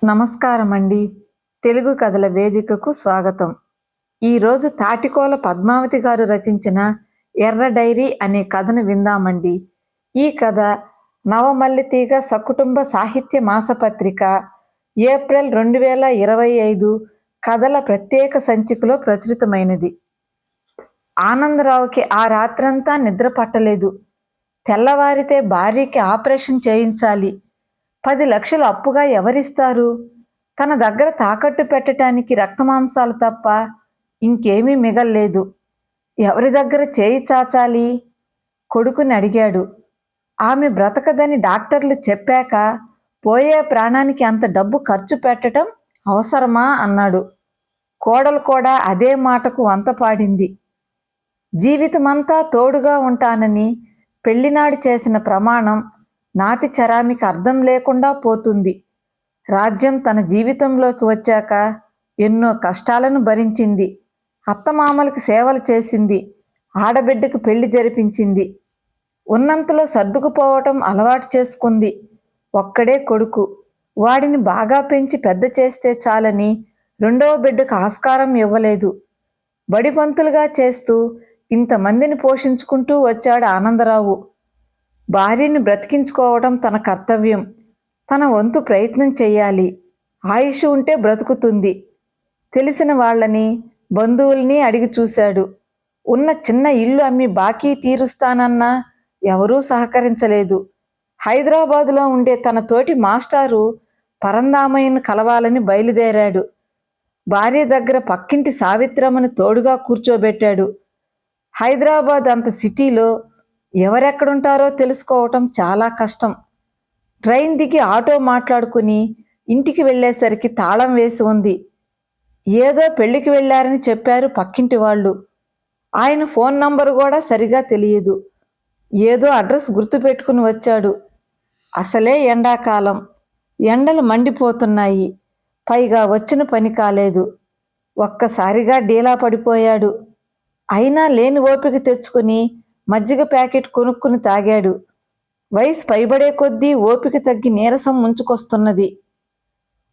నమస్కారం అండి. తెలుగు కథల వేదికకు స్వాగతం. ఈరోజు తాటికోల పద్మావతి గారు రచించిన ఎర్ర డైరీ అనే కథను విందామండి. ఈ కథ నవమల్లితీగ సకుటుంబ సాహిత్య మాసపత్రిక ఏప్రిల్ 2025 కథల ప్రత్యేక సంచికలో ప్రచురితమైనది. ఆనందరావుకి ఆ రాత్రంతా నిద్ర పట్టలేదు. తెల్లవారితే భార్యకి ఆపరేషన్ చేయించాలి. 10 లక్షలు అప్పుగా ఎవరిస్తారు? తన దగ్గర తాకట్టు పెట్టడానికి రక్తమాంసాలు తప్ప ఇంకేమీ మిగల్లేదు. ఎవరి దగ్గర చేయి చాచాలి? కొడుకుని అడిగాడు. ఆమె బ్రతకదని డాక్టర్లు చెప్పాక పోయే ప్రాణానికి అంత డబ్బు ఖర్చు పెట్టడం అవసరమా అన్నాడు. కోడలు కూడా అదే మాటకు వంతపాడింది. జీవితమంతా తోడుగా ఉంటానని పెళ్లినాడు చేసిన ప్రమాణం నాతి చరామికి అర్థం లేకుండా పోతుంది. రాజ్యం తన జీవితంలోకి వచ్చాక ఎన్నో కష్టాలను భరించింది. అత్తమామలకి సేవలు చేసింది. ఆడబిడ్డకు పెళ్లి జరిపించింది. ఉన్నంతలో సర్దుకుపోవటం అలవాటు చేసుకుంది. ఒక్కడే కొడుకు. వాడిని బాగా పెంచి పెద్ద చేస్తే చాలని రెండవ బిడ్డకు ఆస్కారం ఇవ్వలేదు. బడిపంతులుగా చేస్తూ ఇంతమందిని పోషించుకుంటూ వచ్చాడు ఆనందరావు. భార్యని బ్రతికించుకోవడం తన కర్తవ్యం. తన వంతు ప్రయత్నం చెయ్యాలి. ఆయుష్ ఉంటే బ్రతుకుతుంది. తెలిసిన వాళ్ళని, బంధువుల్ని అడిగి చూశాడు. ఉన్న చిన్న ఇల్లు అమ్మి బాకీ తీరుస్తానన్నా ఎవరూ సహకరించలేదు. హైదరాబాదులో ఉండే తన తోటి మాస్టారు పరందామయ్యను కలవాలని బయలుదేరాడు. భార్య దగ్గర పక్కింటి సావిత్రమ్మను తోడుగా కూర్చోబెట్టాడు. హైదరాబాద్ అంత సిటీలో ఎవరెక్కడుంటారో తెలుసుకోవటం చాలా కష్టం. ట్రైన్ దిగి ఆటో మాట్లాడుకుని ఇంటికి వెళ్ళేసరికి తాళం వేసి ఉంది. ఏదో పెళ్లికి వెళ్ళారని చెప్పారు పక్కింటి వాళ్ళు. ఆయన ఫోన్ నంబరు కూడా సరిగా తెలియదు. ఏదో అడ్రస్ గుర్తుపెట్టుకుని వచ్చాడు. అసలే ఎండాకాలం. ఎండలు మండిపోతున్నాయి. పైగా వచ్చిన పని కాలేదు. ఒక్కసారిగా డీలా పడిపోయాడు. అయినా లేని ఓపిక తెచ్చుకుని మజ్జిగ ప్యాకెట్ కొనుక్కుని తాగాడు. వయసు పైబడే కొద్దీ ఓపిక తగ్గి నీరసం ముంచుకొస్తున్నది.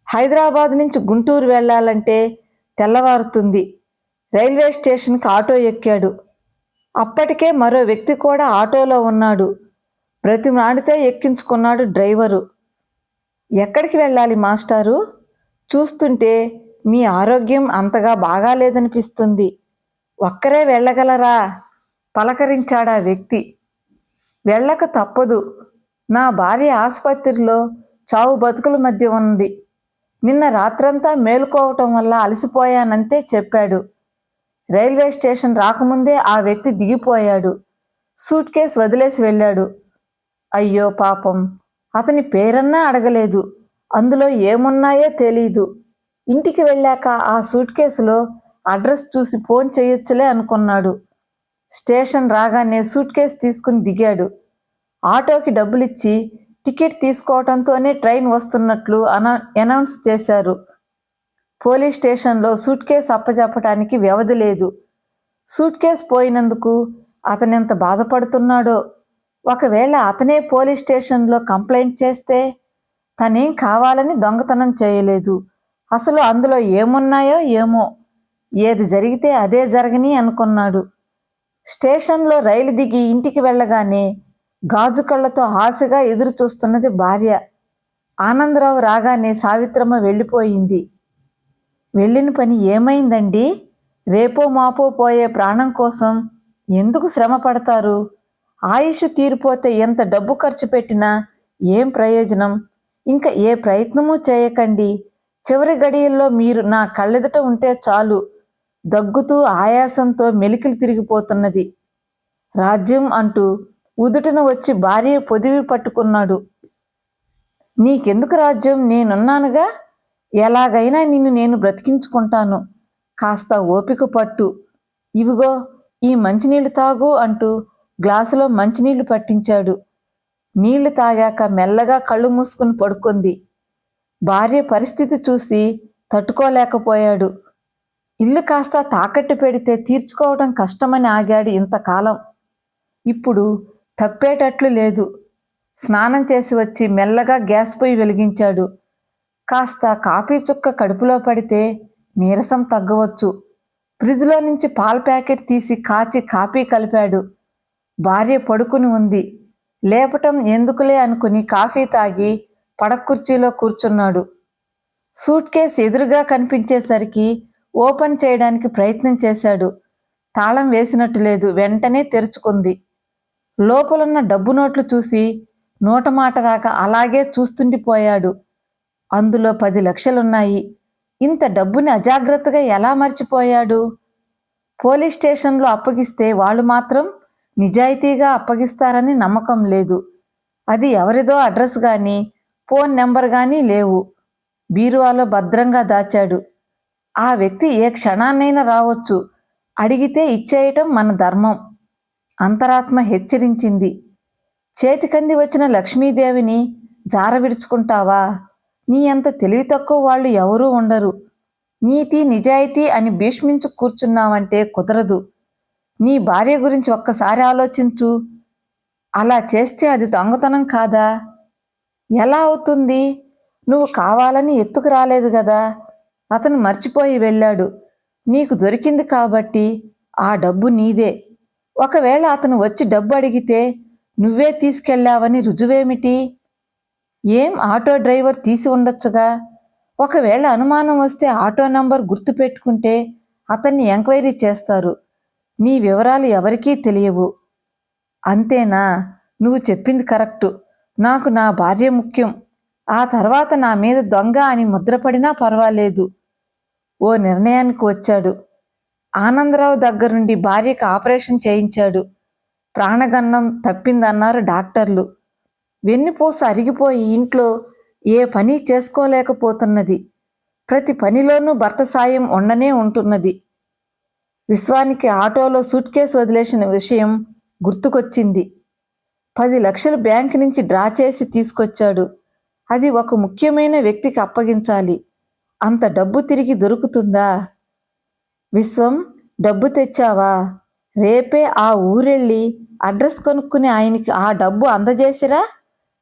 హైదరాబాద్ నుంచి గుంటూరు వెళ్ళాలంటే తెల్లవారుతుంది. రైల్వే స్టేషన్కి ఆటో ఎక్కాడు. అప్పటికే మరో వ్యక్తి కూడా ఆటోలో ఉన్నాడు. బ్రతిమాడితే ఎక్కించుకున్నాడు డ్రైవరు. ఎక్కడికి వెళ్ళాలి మాస్టారు? చూస్తుంటే మీ ఆరోగ్యం అంతగా బాగాలేదనిపిస్తుంది. ఒక్కరే వెళ్ళగలరా? పలకరించాడా వ్యక్తి. వెళ్ళక తప్పదు. నా భార్య ఆసుపత్రిలో చావు బతుకుల మధ్య ఉంది. నిన్న రాత్రంతా మేలుకోవటం వల్ల అలసిపోయానంతే చెప్పాడు. రైల్వే స్టేషన్ రాకముందే ఆ వ్యక్తి దిగిపోయాడు. సూట్ కేసు వదిలేసి వెళ్ళాడు. అయ్యో పాపం, అతని పేరన్నా అడగలేదు. అందులో ఏమున్నాయో తెలీదు. ఇంటికి వెళ్ళాక ఆ సూట్ కేసులో అడ్రస్ చూసి ఫోన్ చేయొచ్చులే అనుకున్నాడు. స్టేషన్ రాగానే సూట్ కేసు తీసుకుని దిగాడు. ఆటోకి డబ్బులిచ్చి టికెట్ తీసుకోవడంతోనే ట్రైన్ వస్తున్నట్లు అనౌన్స్ చేశారు. పోలీస్ స్టేషన్లో సూట్ కేసు అప్పజెప్పడానికి వ్యవధి లేదు. సూట్ కేసు పోయినందుకు అతనెంత బాధపడుతున్నాడో. ఒకవేళ అతనే పోలీస్ స్టేషన్లో కంప్లైంట్ చేస్తే తనేం కావాలని దొంగతనం చేయలేదు. అసలు అందులో ఏమున్నాయో ఏమో. ఏది జరిగితే అదే జరగని అనుకున్నాడు. స్టేషన్లో రైలు దిగి ఇంటికి వెళ్ళగానే గాజు కళ్ళతో ఆశగా ఎదురు చూస్తున్నది భార్య. ఆనందరావు రాగానే సావిత్రమ్మ వెళ్ళిపోయింది. వెళ్ళిన పని ఏమైందండి? రేపో మాపో పోయే ప్రాణం కోసం ఎందుకు శ్రమ పడతారు? ఆయుష్ తీరిపోతే ఎంత డబ్బు ఖర్చు పెట్టినా ఏం ప్రయోజనం? ఇంకా ఏ ప్రయత్నమూ చేయకండి. చివరి గడియల్లో మీరు నా కళ్ళెదుట ఉంటే చాలు. దగ్గుతూ ఆయాసంతో మెలికలు తిరిగిపోతున్నది. రాజ్యం అంటూ ఉదుటన వచ్చి భార్య పొదివి పట్టుకున్నాడు. నీకెందుకు రాజ్యం? నేనున్నానుగా. ఎలాగైనా నిన్ను నేను బ్రతికించుకుంటాను. కాస్త ఓపిక పట్టు. ఇవిగో ఈ మంచినీళ్లు తాగు అంటూ గ్లాసులో మంచినీళ్లు పట్టించాడు. నీళ్లు తాగాక మెల్లగా కళ్ళు మూసుకుని పడుకుంది. భార్య పరిస్థితి చూసి తట్టుకోలేకపోయాడు. ఇల్లు కాస్త తాకట్టు పెడితే తీర్చుకోవడం కష్టమని ఆగాడు ఇంతకాలం. ఇప్పుడు తప్పేటట్లు లేదు. స్నానం చేసి వచ్చి మెల్లగా గ్యాస్ పొయ్యి వెలిగించాడు. కాస్త కాఫీ చుక్క కడుపులో పడితే నీరసం తగ్గవచ్చు. ఫ్రిడ్జ్లో నుంచి పాల ప్యాకెట్ తీసి కాచి కాఫీ కలిపాడు. భార్య పడుకుని ఉంది. లేపటం ఎందుకులే అనుకుని కాఫీ తాగి పడకుర్చీలో కూర్చున్నాడు. సూట్ కేస్ ఎదురుగా కనిపించేసరికి ఓపెన్ చేయడానికి ప్రయత్నం చేశాడు. తాళం వేసినట్టు లేదు. వెంటనే తెరుచుకుంది. లోపలున్న డబ్బు నోట్లు చూసి నోటమాట రాక అలాగే చూస్తుండిపోయాడు. అందులో 10 లక్షలున్నాయి. ఇంత డబ్బుని అజాగ్రత్తగా ఎలా మర్చిపోయాడు? పోలీస్ స్టేషన్లో అప్పగిస్తే వాళ్ళు మాత్రం నిజాయితీగా అప్పగిస్తారని నమ్మకం లేదు. అది ఎవరిదో అడ్రస్ కానీ ఫోన్ నెంబర్ కానీ లేవు. బీరువాలో భద్రంగా దాచాడు. ఆ వ్యక్తి ఏ క్షణాన్నైనా రావచ్చు. అడిగితే ఇచ్చేయటం మన ధర్మం. అంతరాత్మ హెచ్చరించింది. చేతికంది వచ్చిన లక్ష్మీదేవిని జార విడుచుకుంటావా? నీ అంత తెలివి తక్కువ వాళ్ళు ఎవరూ ఉండరు. నీతి నిజాయితీ అని భీష్మించు కూర్చున్నావంటే కుదరదు. నీ భార్య గురించి ఒక్కసారి ఆలోచించు. అలా చేస్తే అది దొంగతనం కాదా? ఎలా అవుతుంది? నువ్వు కావాలని ఎత్తుకు రాలేదు కదా. అతను మర్చిపోయి వెళ్ళాడు. నీకు దొరికింది కాబట్టి ఆ డబ్బు నీదే. ఒకవేళ అతను వచ్చి డబ్బు అడిగితే నువ్వే తీసుకెళ్ళావని రుజువేమిటి? ఏం ఆటో డ్రైవర్ తీసి ఉండొచ్చుగా. ఒకవేళ అనుమానం వస్తే ఆటో నంబర్ గుర్తు పెట్టుకుంటే అతన్ని ఎంక్వైరీ చేస్తారు. నీ వివరాలు ఎవరికీ తెలియవు. అంతేనా? నువ్వు చెప్పింది కరెక్టు. నాకు నా భార్య ముఖ్యం. ఆ తర్వాత నా మీద దొంగ అని ముద్రపడినా పర్వాలేదు. ఓ నిర్ణయానికి వచ్చాడు. ఆనందరావు దగ్గరుండి భార్యకు ఆపరేషన్ చేయించాడు. ప్రాణగన్నం తప్పిందన్నారు డాక్టర్లు. వెన్నుపూస అరిగిపోయి ఇంట్లో ఏ పని చేసుకోలేకపోతున్నది. ప్రతి పనిలోనూ భర్త సాయం ఉండనే ఉంటున్నది. విశ్వానికి ఆటోలో సూట్ కేసు వదిలేసిన విషయం గుర్తుకొచ్చింది. 10 లక్షలు బ్యాంకు నుంచి డ్రా చేసి తీసుకొచ్చాడు. అది ఒక ముఖ్యమైన వ్యక్తికి అప్పగించాలి. అంత డబ్బు తిరిగి దొరుకుతుందా? విశ్వం, డబ్బు తెచ్చావా? రేపే ఆ ఊరెళ్ళి అడ్రస్ కనుక్కుని ఆయనకి ఆ డబ్బు అందజేసిరా.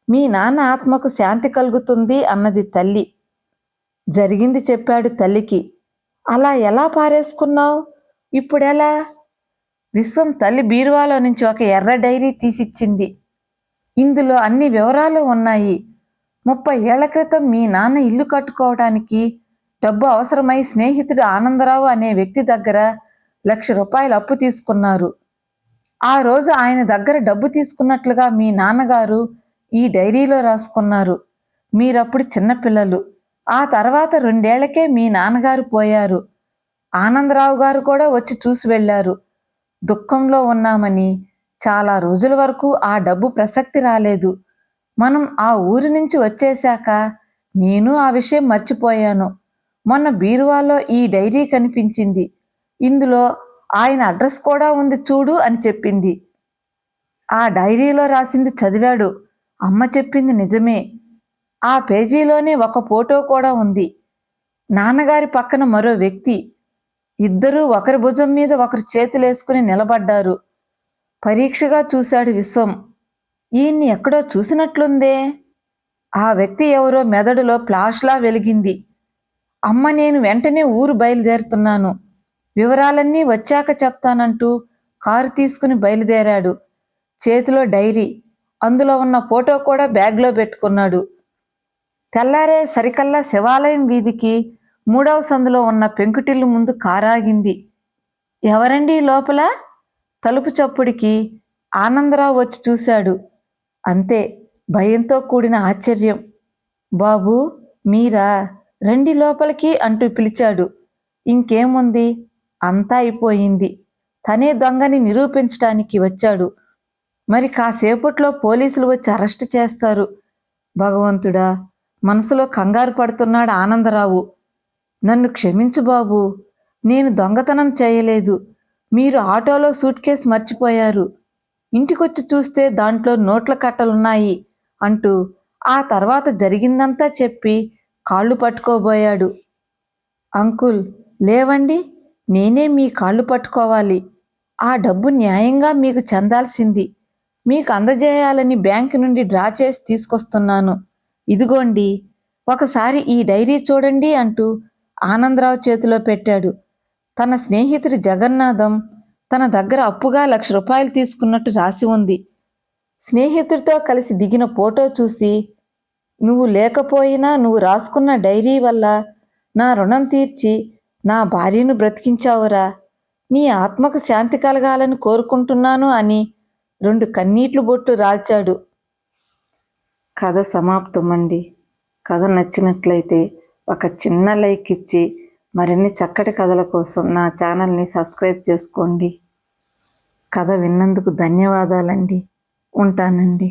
మీ నాన్న ఆత్మకు శాంతి కలుగుతుంది అన్నది తల్లి. జరిగింది చెప్పాడు తల్లికి. అలా ఎలా పారేసుకున్నావు? ఇప్పుడెలా? విశ్వం తల్లి బీరువాలో నుంచి ఒక ఎర్ర డైరీ తీసిచ్చింది. ఇందులో అన్ని వివరాలు ఉన్నాయి. 30 ఏళ్ల క్రితం మీ నాన్న ఇల్లు కట్టుకోవడానికి డబ్బు అవసరమై స్నేహితుడు ఆనందరావు అనే వ్యక్తి దగ్గర ₹1,00,000 అప్పు తీసుకున్నారు. ఆ రోజు ఆయన దగ్గర డబ్బు తీసుకున్నట్లుగా మీ నాన్నగారు ఈ డైరీలో రాసుకున్నారు. మీరప్పుడు చిన్నపిల్లలు. ఆ తర్వాత 2 ఏళ్లకే మీ నాన్నగారు పోయారు. ఆనందరావు గారు కూడా వచ్చి చూసి వెళ్ళారు. దుఃఖంలో ఉన్నామని చాలా రోజుల వరకు ఆ డబ్బు ప్రసక్తి రాలేదు. మనం ఆ ఊరి నుంచి వచ్చేశాక నేను ఆ విషయం మర్చిపోయాను. మొన్న బీరువాలో ఈ డైరీ కనిపించింది. ఇందులో ఆయన అడ్రస్ కూడా ఉంది చూడు అని చెప్పింది. ఆ డైరీలో రాసింది చదివాడు. అమ్మ చెప్పింది నిజమే. ఆ పేజీలోనే ఒక ఫోటో కూడా ఉంది. నాన్నగారి పక్కన మరో వ్యక్తి. ఇద్దరూ ఒకరి భుజం మీద ఒకరు చేతులేసుకుని నిలబడ్డారు. పరీక్షగా చూశాడు విశ్వం. ఈయన్ని ఎక్కడో చూసినట్లుందే. ఆ వ్యక్తి ఎవరో మెదడులో ఫ్లాష్లా వెలిగింది. అమ్మ, నేను వెంటనే ఊరు బయలుదేరుతున్నాను. వివరాలన్నీ వచ్చాక చెప్తానంటూ కారు తీసుకుని బయలుదేరాడు. చేతిలో డైరీ, అందులో ఉన్న ఫోటో కూడా బ్యాగ్లో పెట్టుకున్నాడు. తెల్లారే సరికల్లా శివాలయం వీధికి 3వ సందులో ఉన్న పెంకుటిల్లు ముందు కారాగింది. ఎవరండి లోపల? తలుపు చప్పుడికి ఆనందరావు వచ్చి చూశాడు. అంతే, భయంతో కూడిన ఆశ్చర్యం. బాబూ, మీరా? రండి లోపలికి అంటూ పిలిచాడు. ఇంకేముంది, అంతా అయిపోయింది. తనే దొంగని నిరూపించటానికి వచ్చాడు. మరి కాసేపట్లో పోలీసులు వచ్చి అరెస్టు చేస్తారు. భగవంతుడా, మనసులో కంగారు పడుతున్నాడు ఆనందరావు. నన్ను క్షమించు బాబు, నేను దొంగతనం చేయలేదు. మీరు ఆటోలో సూట్ కేసు మర్చిపోయారు. ఇంటికొచ్చి చూస్తే దాంట్లో నోట్ల కట్టలున్నాయి అంటూ ఆ తర్వాత జరిగిందంతా చెప్పి కాళ్ళు పట్టుకోబోయాడు. అంకుల్, లేవండి, నేనే మీ కాళ్ళు పట్టుకోవాలి. ఆ డబ్బు న్యాయంగా మీకు చెందాల్సింది. మీకు అందజేయాలని బ్యాంకు నుండి డ్రా చేసి తీసుకొస్తున్నాను. ఇదిగోండి. ఒకసారి ఈ డైరీ చూడండి అంటూ ఆనందరావు చేతిలో పెట్టాడు. తన స్నేహితుడి జగన్నాథం తన దగ్గర అప్పుగా 1,00,000 రూపాయలు తీసుకున్నట్టు రాసి ఉంది. స్నేహితుడితో కలిసి దిగిన ఫోటో చూసి, నువ్వు లేకపోయినా నువ్వు రాసుకున్న డైరీ వల్ల నా రుణం తీర్చి నా భార్యను బ్రతికించావురా, నీ ఆత్మకు శాంతి కలగాలని కోరుకుంటున్నాను అని 2 కన్నీట్లు బొట్లు రాల్చాడు. కథ సమాప్తమండి. కథ నచ్చినట్లయితే ఒక చిన్న లైక్ ఇచ్చి మరిన్ని చక్కటి కథల కోసం నా ఛానల్ని సబ్స్క్రైబ్ చేసుకోండి. కథ విన్నందుకు ధన్యవాదాలండి. ఉంటానండి.